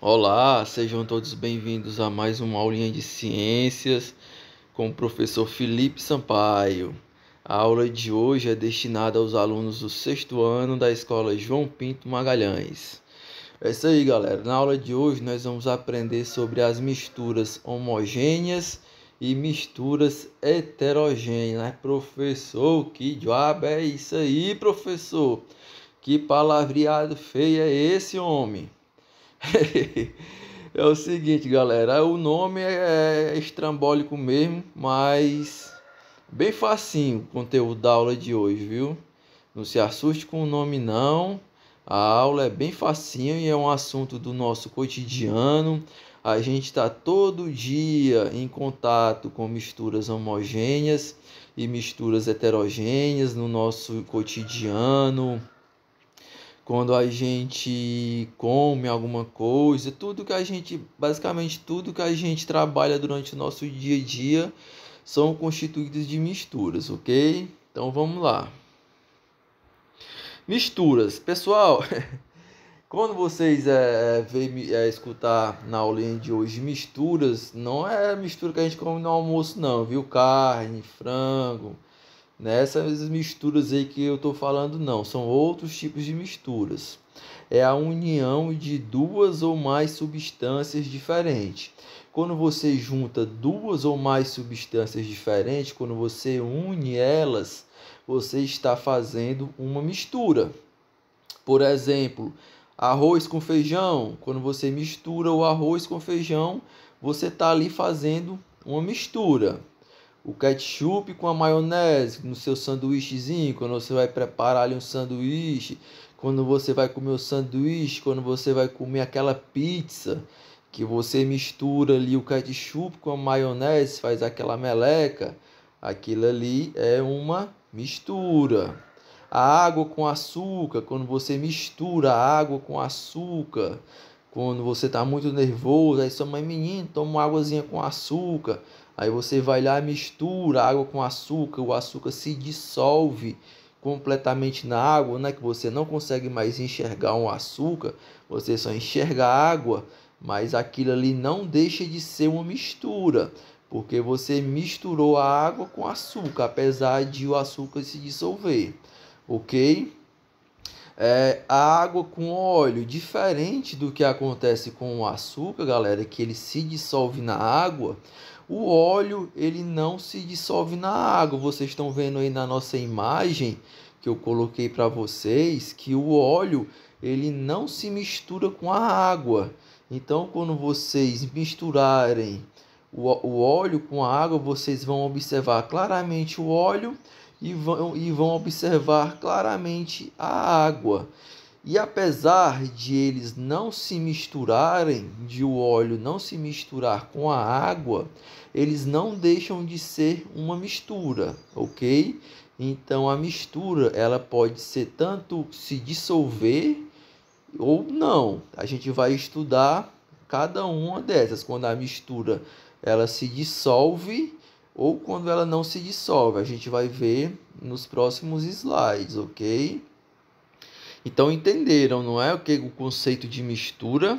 Olá, sejam todos bem-vindos a mais uma aulinha de ciências com o professor Felipe Sampaio. A aula de hoje é destinada aos alunos do sexto ano da escola João Pinto Magalhães. É isso aí, galera. Na aula de hoje nós vamos aprender sobre as misturas homogêneas e misturas heterogêneas, né, professor? Que diabo é isso aí, professor? Que palavreado feio é esse, homem? É o seguinte, galera, o nome é estrambólico mesmo, mas bem facinho o conteúdo da aula de hoje, viu? Não se assuste com o nome não. A aula é bem facinho e é um assunto do nosso cotidiano. A gente está todo dia em contato com misturas homogêneas e misturas heterogêneas no nosso cotidiano. Quando a gente come alguma coisa, basicamente tudo que a gente trabalha durante o nosso dia a dia são constituídos de misturas, ok? Então vamos lá. Misturas. Pessoal, quando vocês escutar na aulinha de hoje misturas, não é mistura que a gente come no almoço não, viu? Carne, frango, nessas misturas aí que eu estou falando, não, são outros tipos de misturas. É a união de duas ou mais substâncias diferentes. Quando você junta duas ou mais substâncias diferentes, quando você une elas, você está fazendo uma mistura. Por exemplo, arroz com feijão. Quando você mistura o arroz com feijão, você está ali fazendo uma mistura. O ketchup com a maionese no seu sanduíchezinho, quando você vai preparar ali um sanduíche, quando você vai comer o sanduíche, quando você vai comer aquela pizza, que você mistura ali o ketchup com a maionese, faz aquela meleca, aquilo ali é uma mistura. A água com açúcar, quando você mistura a água com açúcar, quando você está muito nervoso, aí sua mãe, menino, toma uma águazinha com açúcar. Aí você vai lá e mistura água com açúcar, o açúcar se dissolve completamente na água, né? Que você não consegue mais enxergar um açúcar, você só enxerga a água, mas aquilo ali não deixa de ser uma mistura, porque você misturou a água com açúcar, apesar de o açúcar se dissolver, ok? A água com óleo, diferente do que acontece com o açúcar, galera, que ele se dissolve na água, o óleo ele não se dissolve na água. Vocês estão vendo aí na nossa imagem que eu coloquei para vocês que o óleo ele não se mistura com a água. Então, quando vocês misturarem o óleo com a água, vocês vão observar claramente o óleo e vão observar claramente a água. E apesar de eles não se misturarem, de o óleo não se misturar com a água, eles não deixam de ser uma mistura, ok? Então a mistura ela pode ser tanto se dissolver ou não. A gente vai estudar cada uma dessas, quando a mistura ela se dissolve ou quando ela não se dissolve. A gente vai ver nos próximos slides, ok? Então entenderam, não é? O conceito de mistura?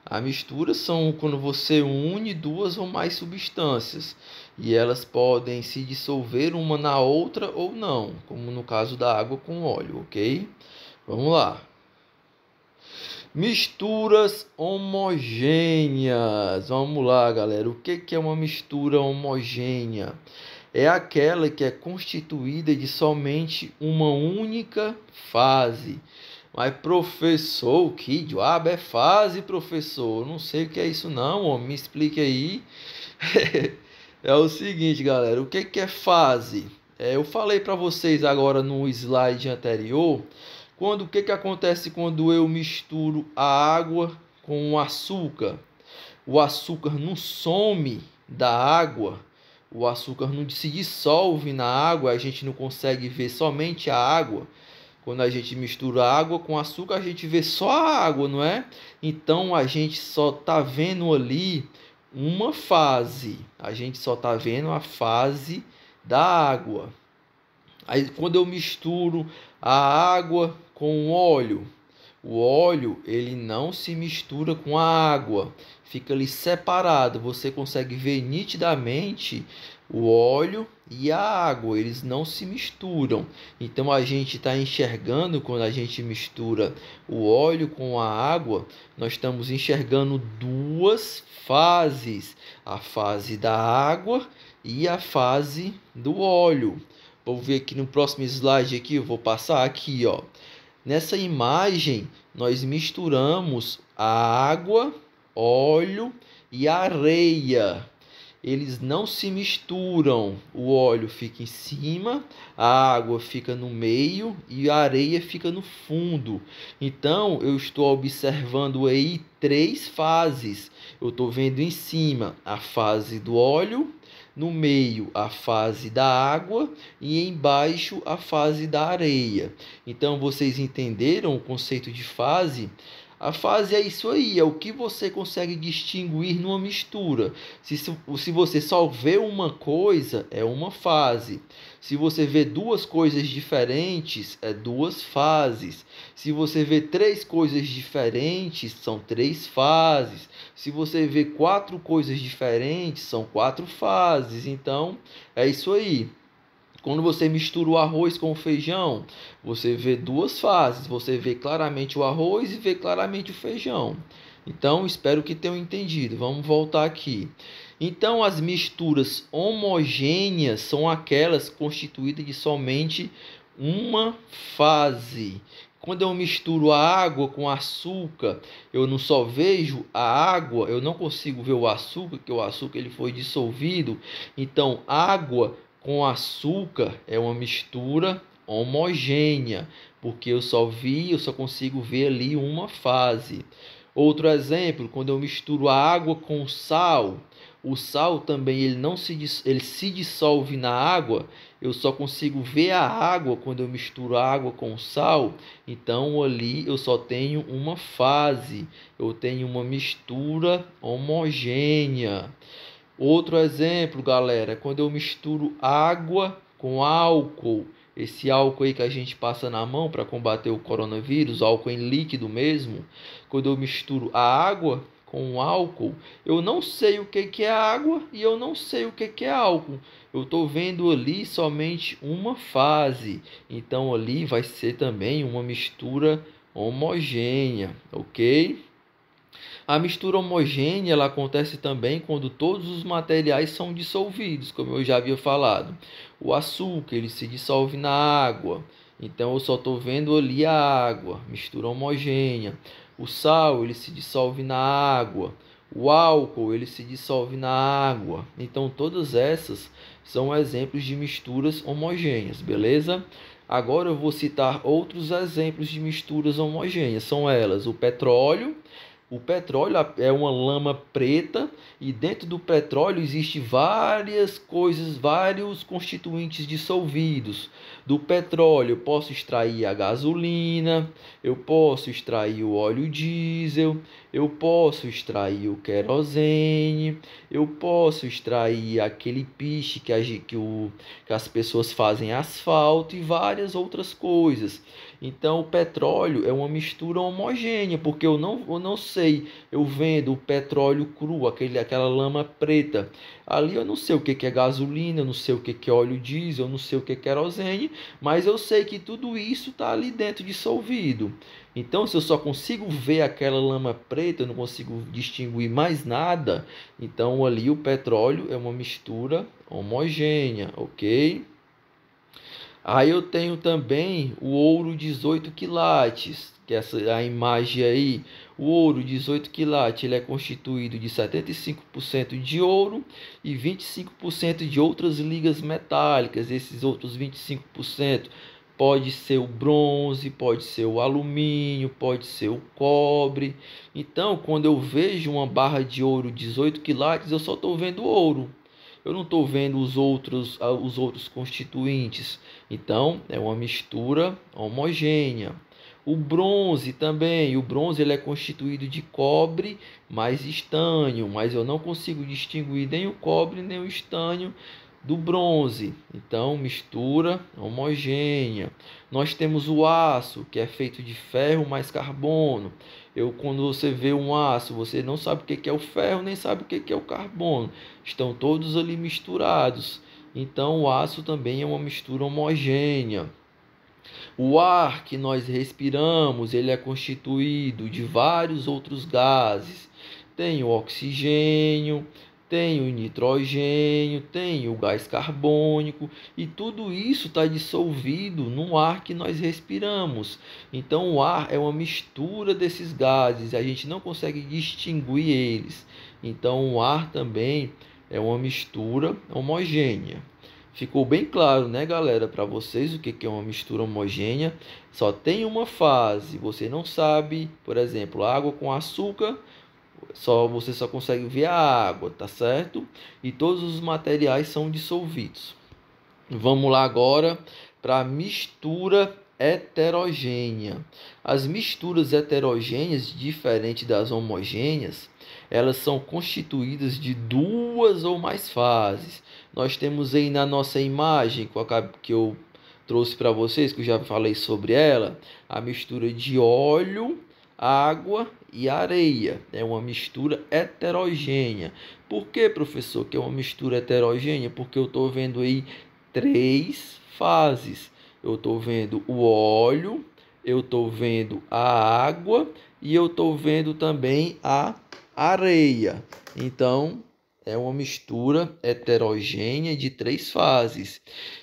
A mistura são quando você une duas ou mais substâncias e elas podem se dissolver uma na outra ou não, como no caso da água com óleo, ok? Vamos lá. Misturas homogêneas. Vamos lá, galera. O que é uma mistura homogênea? É aquela que é constituída de somente uma única fase. Mas, professor, que diabo é fase, professor? Eu não sei o que é isso não, homem. Me explique aí. É o seguinte, galera. O que é fase? Eu falei para vocês agora no slide anterior. O que acontece quando eu misturo a água com o açúcar? O açúcar não some da água. O açúcar não se dissolve na água. A gente não consegue ver somente a água. Quando a gente mistura água com açúcar, a gente vê só a água, não é? Então a gente só está vendo ali uma fase. A gente só está vendo a fase da água. Aí quando eu misturo a água com o óleo, O óleo, ele não se mistura com a água, fica ali separado. Você consegue ver nitidamente o óleo e a água, eles não se misturam. Então a gente está enxergando, quando a gente mistura o óleo com a água, nós estamos enxergando duas fases: a fase da água e a fase do óleo. Vou ver aqui no próximo slide aqui, eu vou passar aqui, ó. Nessa imagem, nós misturamos a água, óleo e areia. Eles não se misturam. O óleo fica em cima, a água fica no meio e a areia fica no fundo. Então, eu estou observando aí três fases. Eu estou vendo em cima a fase do óleo, no meio a fase da água e embaixo a fase da areia. Então vocês entenderam o conceito de fase? A fase é isso aí, é o que você consegue distinguir numa mistura. Se você só vê uma coisa, é uma fase. Se você vê duas coisas diferentes, é duas fases. Se você vê três coisas diferentes, são três fases. Se você vê quatro coisas diferentes, são quatro fases. Então, é isso aí. Quando você mistura o arroz com o feijão, você vê duas fases. Você vê claramente o arroz e vê claramente o feijão. Então, espero que tenham entendido. Vamos voltar aqui. Então, as misturas homogêneas são aquelas constituídas de somente uma fase. Quando eu misturo a água com açúcar, eu não só vejo a água, eu não consigo ver o açúcar, porque o açúcar ele foi dissolvido. Então, água com açúcar é uma mistura homogênea, porque eu só consigo ver ali uma fase. Outro exemplo, quando eu misturo a água com sal, o sal também ele se dissolve na água. Eu só consigo ver a água quando eu misturo a água com sal. Então ali eu só tenho uma fase, eu tenho uma mistura homogênea. Outro exemplo, galera, é quando eu misturo água com álcool. Esse álcool aí que a gente passa na mão para combater o coronavírus, álcool em líquido mesmo. Quando eu misturo a água com o álcool, eu não sei o que é água e eu não sei o que é álcool. Eu estou vendo ali somente uma fase. Então ali vai ser também uma mistura homogênea, ok? A mistura homogênea ela acontece também quando todos os materiais são dissolvidos, como eu já havia falado. O açúcar ele se dissolve na água, então eu só estou vendo ali a água, mistura homogênea. O sal ele se dissolve na água. O álcool ele se dissolve na água. Então todas essas são exemplos de misturas homogêneas, beleza? Agora eu vou citar outros exemplos de misturas homogêneas. São elas o petróleo. O petróleo é uma lama preta e dentro do petróleo existe várias coisas, vários constituintes dissolvidos. Do petróleo eu posso extrair a gasolina, eu posso extrair o óleo diesel, eu posso extrair o querosene, eu posso extrair aquele piche que as pessoas fazem asfalto e várias outras coisas. Então, o petróleo é uma mistura homogênea, porque eu não sei, eu vendo o petróleo cru, aquela lama preta. Ali eu não sei o que é gasolina, eu não sei o que é óleo diesel, eu não sei o que é querosene, mas eu sei que tudo isso está ali dentro dissolvido. Então, se eu só consigo ver aquela lama preta, eu não consigo distinguir mais nada, então ali o petróleo é uma mistura homogênea, ok? Aí eu tenho também o ouro 18 quilates, que essa a imagem aí. O ouro 18 quilates ele é constituído de 75% de ouro e 25% de outras ligas metálicas. Esses outros 25% pode ser o bronze, pode ser o alumínio, pode ser o cobre. Então, quando eu vejo uma barra de ouro 18 quilates, eu só estou vendo ouro. Eu não estou vendo os outros constituintes. Então, é uma mistura homogênea. O bronze também. O bronze ele é constituído de cobre mais estânio, mas eu não consigo distinguir nem o cobre nem o estânio do bronze. Então, mistura homogênea. Nós temos o aço, que é feito de ferro mais carbono. Quando você vê um aço, você não sabe o que é o ferro, nem sabe o que é o carbono. Estão todos ali misturados. Então, o aço também é uma mistura homogênea. O ar que nós respiramos, ele é constituído de vários outros gases. Tem o oxigênio, tem o nitrogênio, tem o gás carbônico, e tudo isso está dissolvido no ar que nós respiramos. Então o ar é uma mistura desses gases, a gente não consegue distinguir eles. Então o ar também é uma mistura homogênea. Ficou bem claro, né, galera, para vocês o que é uma mistura homogênea? Só tem uma fase, você não sabe, por exemplo, água com açúcar, você só consegue ver a água, tá certo? E todos os materiais são dissolvidos. Vamos lá agora para a mistura heterogênea. As misturas heterogêneas, diferente das homogêneas, elas são constituídas de duas ou mais fases. Nós temos aí na nossa imagem que eu trouxe para vocês, que eu já falei sobre ela, a mistura de óleo, água e areia. É uma mistura heterogênea. Por que, professor, que é uma mistura heterogênea? Porque eu estou vendo aí três fases. Eu estou vendo o óleo, eu estou vendo a água e eu estou vendo também a areia. Então, é uma mistura heterogênea de três fases.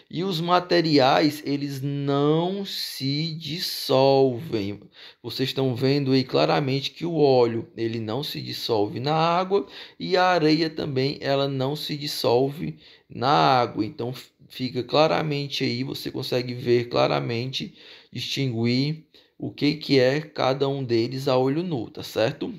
E os materiais, eles não se dissolvem. Vocês estão vendo aí claramente que o óleo, ele não se dissolve na água e a areia também, ela não se dissolve na água. Então, fica claramente aí, você consegue ver claramente, distinguir o que é cada um deles a olho nu, tá certo?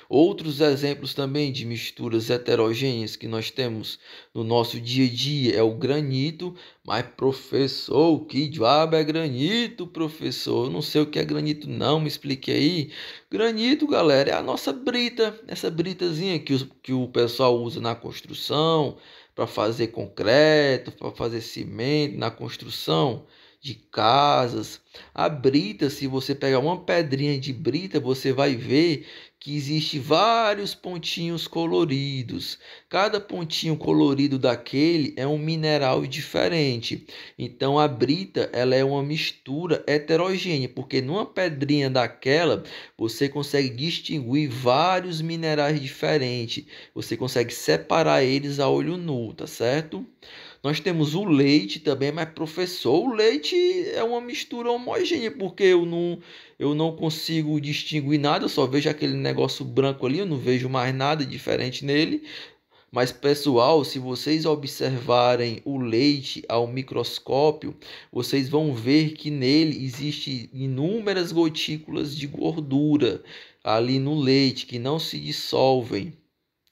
Outros exemplos também de misturas heterogêneas que nós temos no nosso dia a dia é o granito. Mas, professor, o que diabo é granito, professor? Eu não sei o que é granito, não, me explique aí. Granito, galera, é a nossa brita, essa britazinha que o pessoal usa na construção, para fazer concreto, para fazer cimento, na construção de casas. A brita, se você pegar uma pedrinha de brita, você vai ver que existe vários pontinhos coloridos. Cada pontinho colorido daquele é um mineral diferente. Então a brita, ela é uma mistura heterogênea, porque numa pedrinha daquela você consegue distinguir vários minerais diferentes. Você consegue separar eles a olho nu, tá certo? Nós temos o leite também, mas professor, o leite é uma mistura homogênea, porque eu não consigo distinguir nada, eu só vejo aquele negócio branco ali, eu não vejo mais nada diferente nele. Mas, pessoal, se vocês observarem o leite ao microscópio, vocês vão ver que nele existem inúmeras gotículas de gordura ali no leite que não se dissolvem.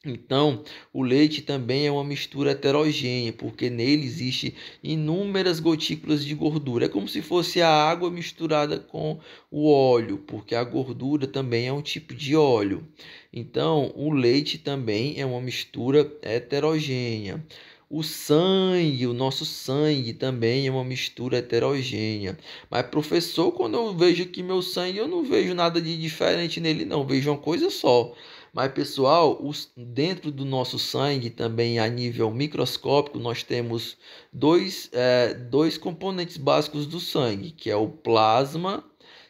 Então, o leite também é uma mistura heterogênea, porque nele existe inúmeras gotículas de gordura. É como se fosse a água misturada com o óleo, porque a gordura também é um tipo de óleo. Então, o leite também é uma mistura heterogênea. O nosso sangue também é uma mistura heterogênea. Mas, professor, quando eu vejo aqui meu sangue, eu não vejo nada de diferente nele, não. Eu vejo uma coisa só. Mas, pessoal, dentro do nosso sangue, também a nível microscópico, nós temos dois componentes básicos do sangue, que é o plasma,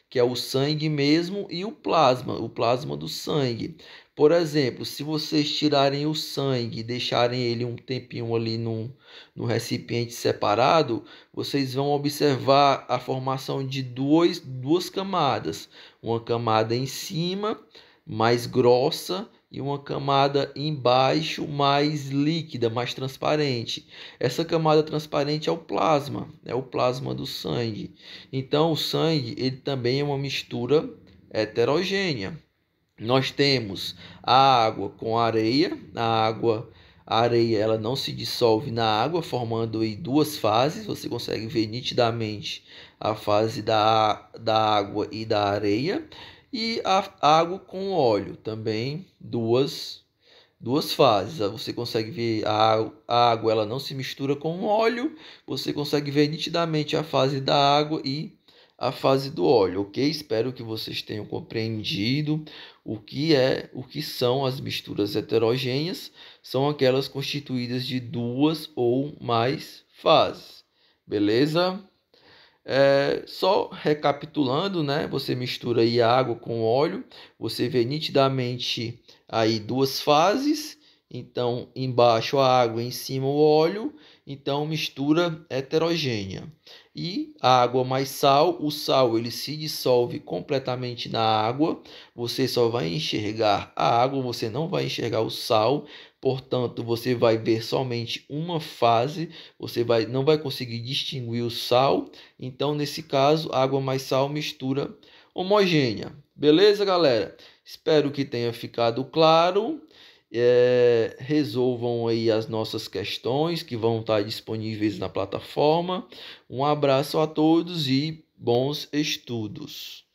que é o sangue mesmo, e o plasma do sangue. Por exemplo, se vocês tirarem o sangue e deixarem ele um tempinho ali no recipiente separado, vocês vão observar a formação de duas camadas. Uma camada em cima, mais grossa, e uma camada embaixo mais líquida, mais transparente. Essa camada transparente é o plasma do sangue. Então o sangue, ele também é uma mistura heterogênea. Nós temos a água com areia. A areia, ela não se dissolve na água, formando aí duas fases. Você consegue ver nitidamente a fase da água e da areia. E a água com óleo, também duas duas fases. Você consegue ver a água, ela não se mistura com o óleo. Você consegue ver nitidamente a fase da água e a fase do óleo, ok? Espero que vocês tenham compreendido o que são as misturas heterogêneas. São aquelas constituídas de duas ou mais fases, beleza? Só recapitulando, né? Você mistura aí a água com óleo, você vê nitidamente aí duas fases. Então, embaixo a água, em cima o óleo. Então, mistura heterogênea. E a água mais sal, o sal ele se dissolve completamente na água. Você só vai enxergar a água, você não vai enxergar o sal. Portanto, você vai ver somente uma fase. Não vai conseguir distinguir o sal. Então, nesse caso, água mais sal mistura homogênea. Beleza, galera? Espero que tenha ficado claro. Resolvam aí as nossas questões que vão estar disponíveis na plataforma. Um abraço a todos e bons estudos.